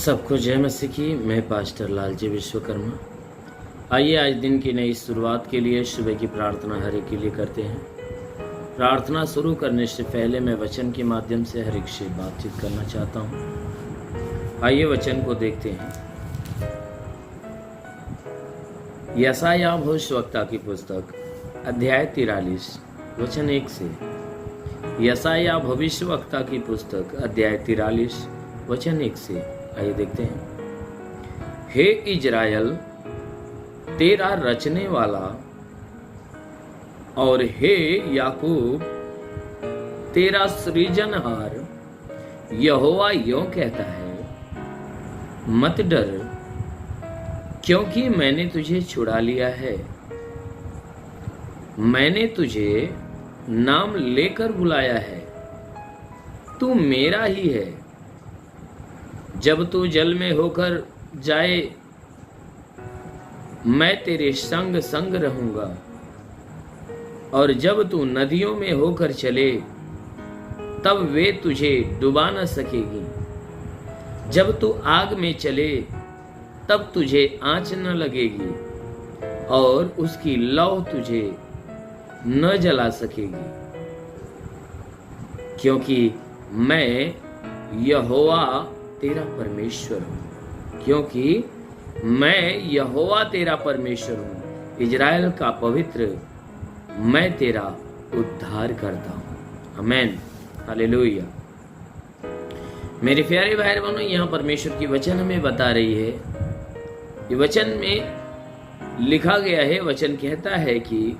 सबको जय मसीह की। मैं पास्टर लालजी विश्वकर्मा। आइए आज दिन की नई शुरुआत के लिए सुबह की प्रार्थना हर एक के लिए करते हैं। प्रार्थना शुरू करने से पहले मैं वचन के माध्यम से हर एक से बातचीत करना चाहता हूँ। आइए वचन को देखते हैं। यशायाह भविष्यवक्ता की पुस्तक अध्याय 43 वचन 1 से। यशायाह भविष्यवक्ता की पुस्तक अध्याय 43 वचन 1 से। आइए देखते हैं। हे इजराइल, तेरा रचने वाला, और हे याकूब, तेरा सृजनहार यहोवा यों कहता है, मत डर, क्योंकि मैंने तुझे छुड़ा लिया है। मैंने तुझे नाम लेकर बुलाया है, तू मेरा ही है। जब तू जल में होकर जाए, मैं तेरे संग संग रहूंगा, और जब तू नदियों में होकर चले, तब वे तुझे डुबा न सकेगी। जब तू आग में चले, तब तुझे आंच न लगेगी, और उसकी लौ तुझे न जला सकेगी, क्योंकि मैं यहोवा तेरा परमेश्वर हूं। क्योंकि मैं यहोवा तेरा परमेश्वर हूं, इजराइल का पवित्र, मैं तेरा उद्धार करता हूं। आमीन, हालेलुया। मेरे प्यारे भाई बहनों, यहाँ परमेश्वर की वचन हमें बता रही है। ये वचन में लिखा गया है, वचन कहता है कि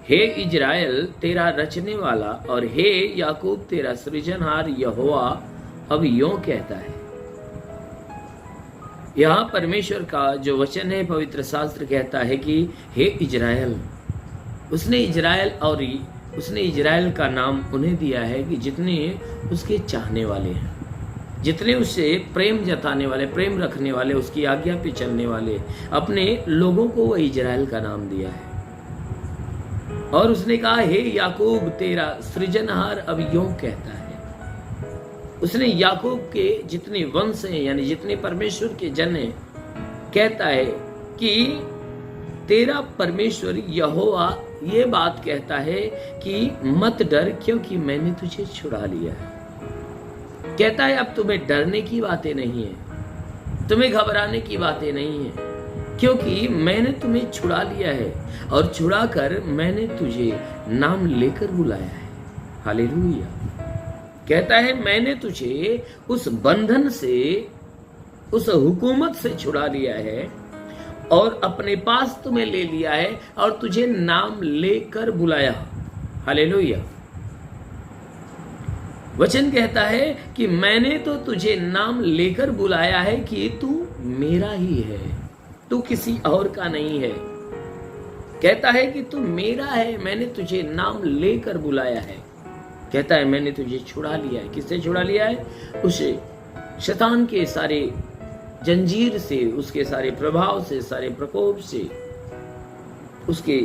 हे इजराइल, तेरा रचने वाला, और हे याकूब, तेरा सृजनहार यहोवा अब यों कहता है। यहाँ परमेश्वर का जो वचन है, पवित्र शास्त्र कहता है कि हे इजराइल, उसने इजराइल का नाम उन्हें दिया है कि जितने उसके चाहने वाले हैं, जितने उससे प्रेम जताने वाले, प्रेम रखने वाले, उसकी आज्ञा पे चलने वाले, अपने लोगों को वह इजराइल का नाम दिया है। और उसने कहा, हे याकूब, तेरा सृजनहार अब यों कहता है। उसने याकूब के जितने वंश हैं, यानी जितने परमेश्वर के जन हैं, कहता है कि तेरा परमेश्वर यहोवा ये बात कहता है कि मत डर, क्योंकि मैंने तुझे छुड़ा लिया है। कहता है अब तुम्हें डरने की बातें नहीं है, तुम्हें घबराने की बातें नहीं है, क्योंकि मैंने तुम्हें छुड़ा लिया है, और छुड़ा कर मैंने तुझे नाम लेकर बुलाया है। हालेलुया। कहता है मैंने तुझे उस बंधन से, उस हुकूमत से छुड़ा लिया है, और अपने पास तुम्हें ले लिया है, और तुझे नाम लेकर बुलाया। हालेलुया। वचन कहता है कि मैंने तो तुझे नाम लेकर बुलाया है कि तू मेरा ही है, तू किसी और का नहीं है। कहता है कि तू मेरा है, मैंने तुझे नाम लेकर बुलाया है। कहता है मैंने तुझे छुड़ा लिया है। किससे छुड़ा लिया है? उस शैतान के सारे जंजीर से, उसके सारे प्रभाव से, सारे प्रकोप से, उसके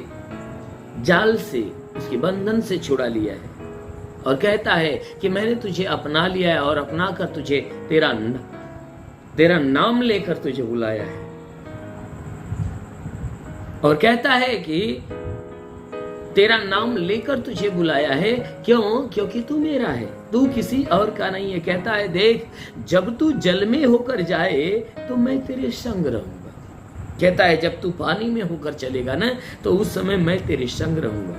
जाल से, उसके बंधन से छुड़ा लिया है। और कहता है कि मैंने तुझे अपना लिया है, और अपना कर तुझे तेरा नाम लेकर तुझे बुलाया है। और कहता है कि तेरा नाम लेकर तुझे बुलाया है। क्यों? क्योंकि तू मेरा है, तू किसी और का नहीं है। कहता है देख, जब तू जल में होकर जाए, तो मैं तेरे संग रहूंगा। कहता है जब तू पानी में होकर चलेगा ना, तो उस समय मैं तेरे संग रहूंगा,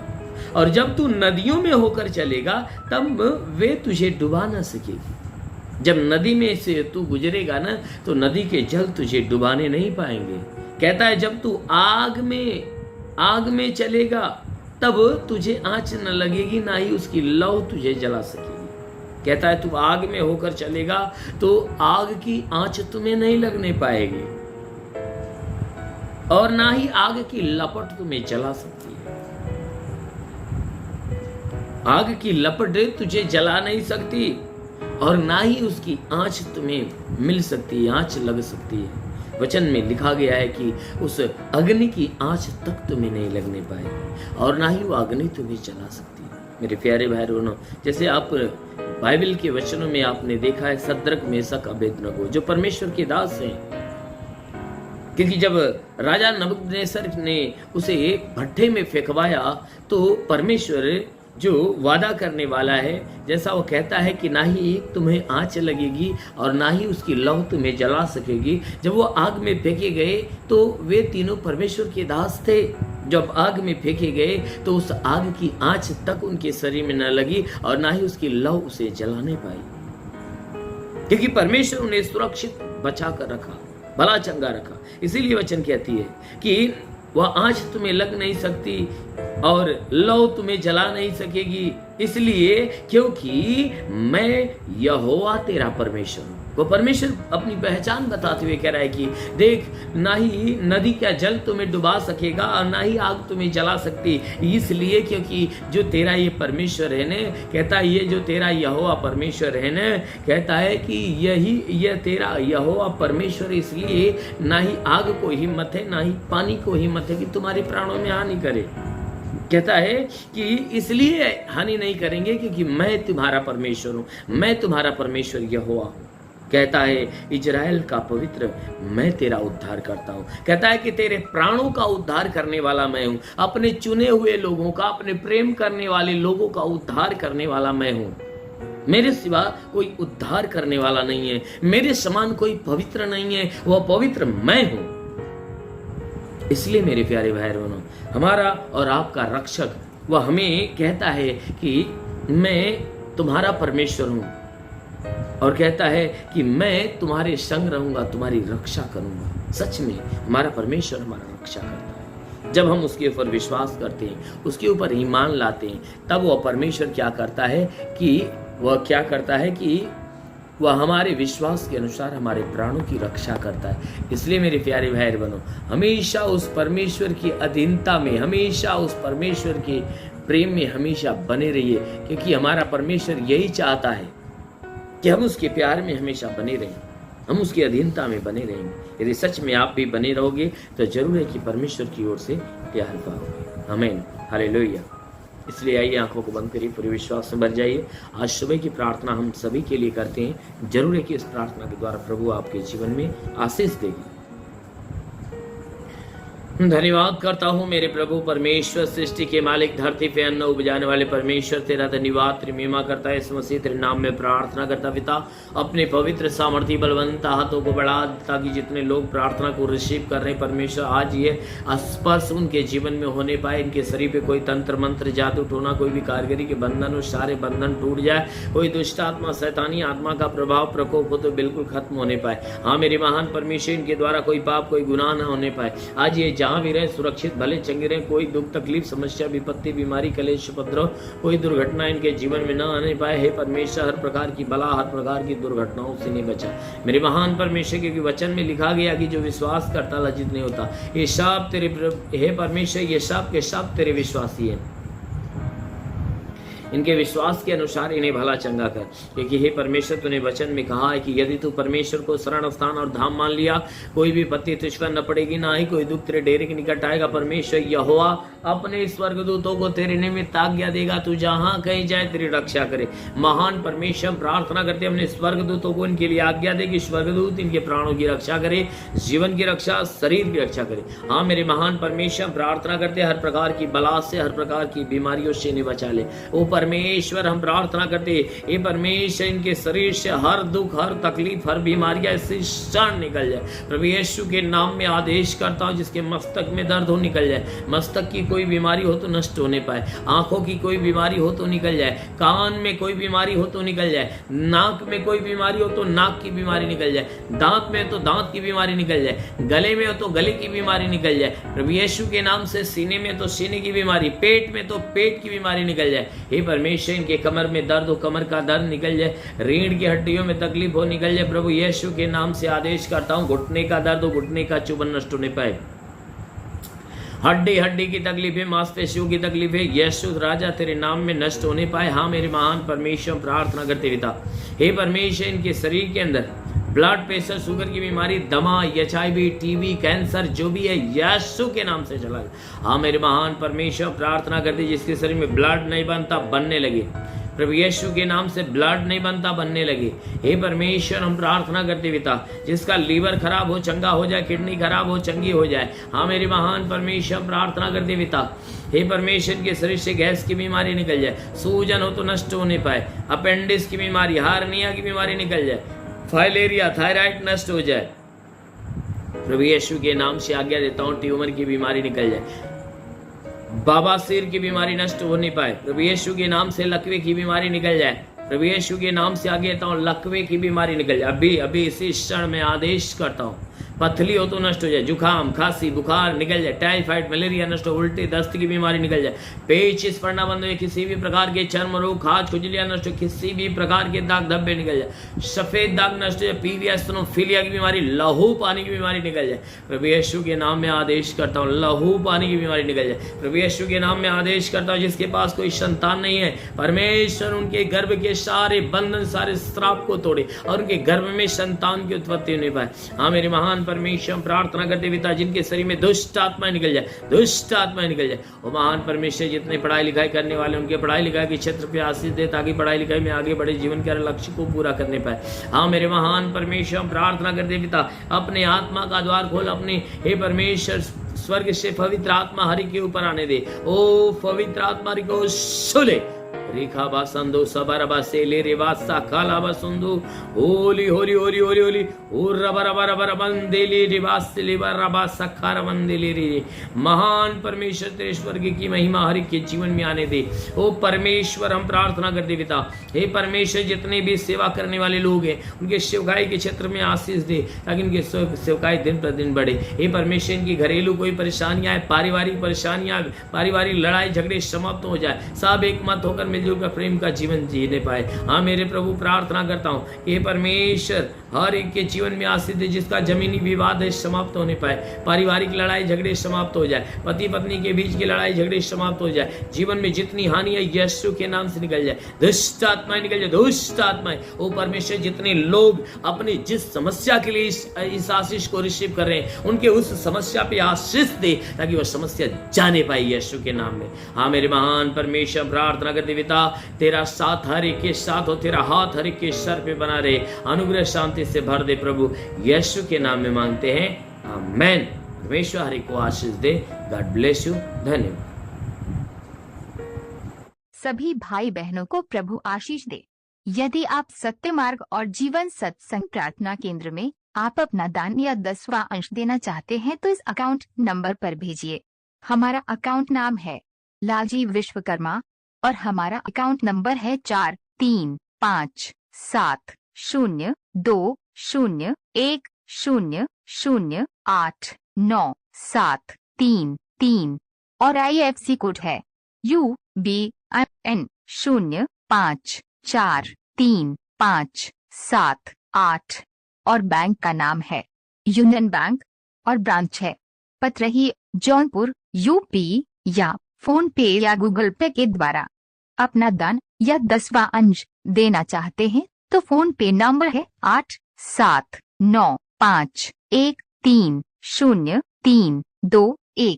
और जब तू नदियों में होकर चलेगा, तब वे तुझे डुबा ना सकेगी। जब नदी में से तू गुजरेगा ना, तो नदी के जल तुझे डुबाने नहीं पाएंगे। कहता है जब तू आग में चलेगा, तब तुझे आंच न लगेगी, ना ही उसकी लौ तुझे जला सकेगी। कहता है तू आग में होकर चलेगा, तो आग की आंच तुम्हें नहीं लगने पाएगी, और ना ही आग की लपट तुम्हें जला सकती है। आग की लपट तुझे जला नहीं सकती, और ना ही उसकी आंच तुम्हें मिल सकती है, आंच लग सकती है। वचन में लिखा गया है कि उस अग्नि की आंच तक तुम्हें नहीं लगने पाएगी, और ना ही वो अग्नि तुम्हें जला सकती है। मेरे प्यारे भाई बहनों, जैसे आप बाइबल के वचनों में आपने देखा है सद्रक मेशक अबेदनगो जो परमेश्वर के दास हैं, क्योंकि जब राजा नबूकदनेस्सर ने उसे भट्ठे में फेंकवाया तो परमेश्वर जो वादा करने वाला है, जैसा वो कहता है कि ना ही तुम्हें आंच लगेगी और ना ही उसकी लौ तुम्हें जला सकेगी। जब वो आग में फेंके गए तो वे तीनों परमेश्वर के दास थे। जब आग में फेंके गए तो उस आग की आंच तक उनके शरीर में न लगी और ना ही उसकी लौ उसे जला नहीं पाई, क्योंकि परमेश्वर उन्हें सुरक्षित बचा कर रखा, भला चंगा रखा। इसीलिए वचन कहती है कि वह आंच तुम्हें लग नहीं सकती और लौ तुम्हें जला नहीं सकेगी, इसलिए क्योंकि मैं यहोवा तेरा परमेश्वर हूं। वो परमेश्वर अपनी पहचान बताते हुए कह रहा है कि देख, ना ही नदी का जल तुम्हें डुबा सकेगा और ना ही आग तुम्हें जला सकती, इसलिए क्योंकि जो तेरा ये परमेश्वर है ना, कहता है ये जो तेरा यहोवा परमेश्वर है ना, कहता है कि यह तेरा यहोवा परमेश्वर, इसलिए ना ही आग को हिम्मत है ना ही पानी को हिम्मत है कि तुम्हारे प्राणों में हानि करे। कहता है कि इसलिए हानि नहीं करेंगे क्योंकि मैं तुम्हारा परमेश्वर हूं, मैं तुम्हारा परमेश्वर यहोवा हूं। कहता है इजराइल का पवित्र, मैं तेरा उद्धार करता हूं। कहता है कि तेरे प्राणों का उद्धार करने वाला मैं हूं, अपने चुने हुए लोगों का, अपने प्रेम करने वाले लोगों का उद्धार करने वाला मैं हूं। मेरे सिवा कोई उद्धार करने वाला नहीं है, मेरे समान कोई पवित्र नहीं है, वह पवित्र मैं हूं। इसलिए मेरे प्यारे भाई बहनों, हमारा और आपका रक्षक वह हमें कहता है कि मैं तुम्हारा परमेश्वर हूं और कहता है कि मैं तुम्हारे संग रहूंगा, तुम्हारी रक्षा करूंगा। सच में हमारा परमेश्वर हमारा रक्षा करता है। जब हम उसके ऊपर विश्वास करते हैं, उसके ऊपर ईमान लाते हैं, तब वह परमेश्वर क्या करता है कि वह हमारे विश्वास के अनुसार हमारे प्राणों की रक्षा करता है। इसलिए मेरे प्यारे भाई बहनों, हमेशा उस परमेश्वर की अधीनता में, हमेशा उस परमेश्वर के प्रेम में हमेशा बने रहिए, क्योंकि हमारा परमेश्वर यही चाहता है कि हम उसके प्यार में हमेशा बने रहें, हम उसकी अधीनता में बने रहेंगे। यदि सच में आप भी बने रहोगे तो जरूर है कि परमेश्वर की ओर से प्यार पाओगे। आमीन, हालेलुया। इसलिए आइए आंखों को बंद करिए, पूरे विश्वास से भर जाइए। आज सुबह की प्रार्थना हम सभी के लिए करते हैं। जरूर है कि इस प्रार्थना के द्वारा प्रभु आपके जीवन में आशीष देगी। धन्यवाद करता हूँ मेरे प्रभु परमेश्वर, सृष्टि के मालिक, धरती पे अन्न उपजाने वाले परमेश्वर, तेरा धन्यवाद, तेरी महिमा करता है। इस मसीह तेरे नाम में प्रार्थना करता पिता, अपने पवित्र सामर्थ्य बलवंत हाथों को बढ़ा, ताकि जितने लोग प्रार्थना को रिसीव कर रहे हैं परमेश्वर, आज ये स्पर्श उनके जीवन में होने पाए। इनके शरीर पे कोई तंत्र मंत्र, जादू टोना, कोई भी कारीगरी के बंधन, उस सारे बंधन टूट जाए। कोई दुष्ट आत्मा, शैतानी आत्मा का प्रभाव, प्रकोप हो तो बिल्कुल खत्म होने पाए। हाँ मेरे महान परमेश्वर, इनके द्वारा कोई पाप, कोई गुनाह न होने पाए। आज ये जहाँ भी रहे सुरक्षित, भले चंगे रहे, कोई दुख तकलीफ, समस्या, विपत्ति, बीमारी, कलेश, उपद्रव, कोई दुर्घटना इनके जीवन में न आने पाए। हे परमेश्वर, हर प्रकार की बला, हर प्रकार की दुर्घटनाओं से नहीं बचा मेरे महान परमेश्वर, क्योंकि वचन में लिखा गया कि जो विश्वास करता लज्जित नहीं होता। ये सब तेरे, हे परमेश्वर, ये सब के सब तेरे विश्वासी है। इनके विश्वास के अनुसार इन्हें भला चंगा कर, क्योंकि हे परमेश्वर, तूने वचन में कहा है कि यदि तू परमेश्वर को शरण स्थान और धाम मान लिया, कोई भी विपत्ति तुझ पर न पड़ेगी, ना ही कोई दुख तेरे डेरे के निकट आएगा। परमेश्वर यहोवा अपने स्वर्गदूतों को तेरे निमित्त आज्ञा देगा, तू जहां कहीं जाए तेरी रक्षा करे। महान परमेश्वर, प्रार्थना करते अपने स्वर्गदूतों को इनके लिए आज्ञा दे कि स्वर्गदूत इनके प्राणों की रक्षा करे, जीवन की रक्षा, शरीर की रक्षा करे। हाँ मेरे महान परमेश्वर, प्रार्थना करते हर प्रकार की बला से, हर प्रकार की बीमारियों से इन्हें बचा ले। ओ परमेश्वर, हम प्रार्थना करते ये परमेश्वर, इनके शरीर से हर दुख, हर तकलीफ, हर बीमारियां इससे क्षण निकल जाए। प्रभु यीशु के नाम में आदेश करता हूं, जिसके मस्तक में दर्द हो निकल जाए। मस्तक की कोई बीमारी हो तो नष्ट होने पाए, आंखों की कोई बीमारी हो तो निकल जाए, कान में कोई बीमारी हो तो निकल जाए, नाक में कोई बीमारी हो तो नाक की बीमारी निकल जाए, दांत में तो दांत की बीमारी निकल जाए, गले में हो तो गले की बीमारी निकल जाए। प्रभु यीशु के नाम से सीने में तो सीने की बीमारी, पेट में तो पेट की बीमारी निकल जाए। हे परमेश्वर, इनके कमर में दर्द हो, कमर का दर्द निकल जाए, रीढ़ की हड्डियों में तकलीफ हो निकल जाए। प्रभु यीशु के नाम से आदेश करता हूं, घुटने का दर्द हो, घुटने का चुभन नष्ट होने पाए। हड्डी की तकलीफ है, मांसपेशियों की तकलीफ है, यीशु राजा तेरे नाम में नष्ट होने पाए। हाँ मेरे महान परमेश्वर, प्रार्थना करते पिता, हे परमेश्वर, इनके शरीर के अंदर ब्लड प्रेशर, शुगर की बीमारी, दमा, HIV, टीबी, कैंसर जो भी है, यीशु के नाम से चला। हाँ मेरे महान परमेश्वर, प्रार्थना करते जिसके शरीर में ब्लड नहीं बनता बनने लगे, प्रभु यीशु के नाम से ब्लड नहीं बनता, बनने लगे। हे परमेश्वर, हम प्रार्थना करते पिता, जिसका लीवर खराब हो चंगा हो जाए, किडनी खराब हो चंगी हो जाए। हाँ मेरे महान परमेश्वर, प्रार्थना करते पिता, हे परमेश्वर के शरीर से गैस की बीमारी निकल जाए, सूजन हो तो नष्ट होने पाए, अपेंडिक्स की बीमारी, हार्निया की बीमारी निकल जाए, फाइलेरिया, थायराइड नष्ट हो जाए। प्रभु यीशु के नाम से आज्ञा देता हूँ, ट्यूमर की बीमारी निकल जाए, बवासीर की बीमारी नष्ट हो नहीं पाए। प्रभु यीशु के नाम से लकवे की बीमारी निकल जाए। प्रभु यीशु के नाम से आगे देता हूँ, लकवे की बीमारी निकल जाए। अभी अभी इसी क्षण में आदेश करता हूँ, पथली हो तो नष्ट हो जाए, जुकाम, खांसी, बुखार निकल जाए, टाइफाइड, मलेरिया नष्ट हो, उल्टी दस्त की बीमारी निकल जाए, पेचिश पड़ना बंद हो, किसी भी प्रकार के चर्म रोग, खाज, खुजलियां नष्ट हो, किसी भी प्रकार के दाग धब्बे निकल जाए, सफेद दाग नष्ट हो जाए, पीलिया, स्टेनोफिलिया की बीमारी, लहू पानी की बीमारी निकल जाए। प्रभु यीशु के नाम में आदेश करता हूँ, लहू पानी की बीमारी निकल जाए। प्रभु यीशु के नाम में आदेश करता हूँ, जिसके पास कोई संतान नहीं है, परमेश्वर उनके गर्भ के सारे बंधन, सारे श्राप को तोड़े और उनके गर्भ में संतान की उत्पत्ति होने पाए। हाँ मेरे महान परमेश्वर, प्रार्थना करते पिता, जिनके शरीर में दुष्ट आत्मा निकल जाए, दुष्ट आत्मा निकल जाए। वो महान परमेश्वर, जितने पढ़ाई लिखाई करने वाले, उनके पढ़ाई लिखाई के क्षेत्र पे आशीष दे, ताकि पढ़ाई लिखाई में आगे बढ़े, जीवन के लक्ष्य को पूरा करने पाए। हाँ मेरे महान परमेश्वर, प्रार्थना करते पिता, अपने आत्मा का द्वार खोल, अपने हे परमेश्वर स्वर्ग से पवित्र आत्मा हरि के ऊपर आने दे। ओ पवित्र आत्मा हरि को सुले, रेखा बासंदो सबरबा से ले रेवासा काला बसुंदो, होली होली होली होली होली, ओ रबर रबर रबर बंदेली रिवास ले बरबा सखार बंदेली रे। महान परमेश्वर, तेरे स्वर्ग की महिमा हर एक के जीवन में आने दे। ओ परमेश्वर, हम प्रार्थना करते पिता, हे परमेश्वर, जितने भी सेवा करने वाले लोग हैं, उनके सेवकाई के क्षेत्र में आशीष दे, ताकि उनके सेवकाई दिन प्रतिदिन बढ़े। हे परमेश्वर, इनकी घरेलू कोई परेशानियां, पारिवारिक परेशानियां, पारिवारिक लड़ाई झगड़े समाप्त हो जाए, सब एक मत होकर मिलजुल कर प्रेम का जीवन जीने पाए। हाँ मेरे प्रभु, प्रार्थना करता हूँ कि परमेश्वर हर एक के जीवन में आशीष दे, जिसका जमीनी विवाद है समाप्त होने पाए, पारिवारिक लड़ाई झगड़े समाप्त हो जाए, पति पत्नी के बीच की लड़ाई झगड़े समाप्त हो जाए, जीवन में जितनी हानि है यीशु के नाम से निकल जाए, दुष्ट आत्माएं निकल जाए, दुष्ट आत्माएं। ओ परमेश्वर, जितने लोग अपनी जिस समस्या के लिए इस आशीष को रिसीव कर रहे हैं, उनके उस समस्या पे आशीष दे, ताकि वह समस्या जाने पाए यीशु के नाम में। हाँ मेरे महान परमेश्वर, प्रार्थना करते पिता, तेरा साथ हर एक के साथ हो, तेरा हाथ हर एक के सर पे बना रहे, अनुग्रह शांति से भर दे प्रभु, यीशु के नाम में मांगते हैं, आमेन। परमेश्वर हरि को आशीष दे। God bless you. धन्यवाद। सभी भाई बहनों को प्रभु आशीष दे। यदि आप सत्य मार्ग और जीवन सत्संग प्रार्थना केंद्र में आप अपना दान या 10वां अंश देना चाहते हैं, तो इस अकाउंट नंबर पर भेजिए। हमारा अकाउंट नाम है लालजी विश्वकर्मा और हमारा अकाउंट नंबर है 43552010089733 और IFC कोड है UBIN 054357 और बैंक का नाम है यूनियन बैंक और ब्रांच है पतरही, जौनपुर, UP, या फोन पे या गूगल पे के द्वारा अपना दान या 10वां अंश देना चाहते हैं, तो फोन पे नंबर है 8795130321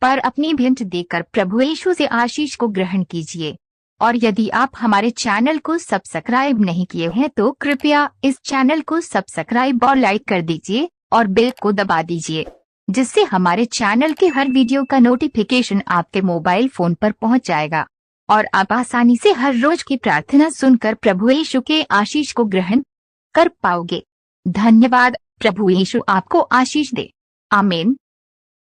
पर अपनी भेंट देकर प्रभु यीशु से आशीष को ग्रहण कीजिए। और यदि आप हमारे चैनल को सब्सक्राइब नहीं किए हैं, तो कृपया इस चैनल को सब्सक्राइब और लाइक कर दीजिए और बेल को दबा दीजिए, जिससे हमारे चैनल के हर वीडियो का नोटिफिकेशन आपके मोबाइल फोन पर पहुंच जाएगा और आप आसानी से हर रोज की प्रार्थना सुनकर प्रभु यीशु के आशीष को ग्रहण कर पाओगे। धन्यवाद। प्रभु यीशु आपको आशीष दे। आमीन।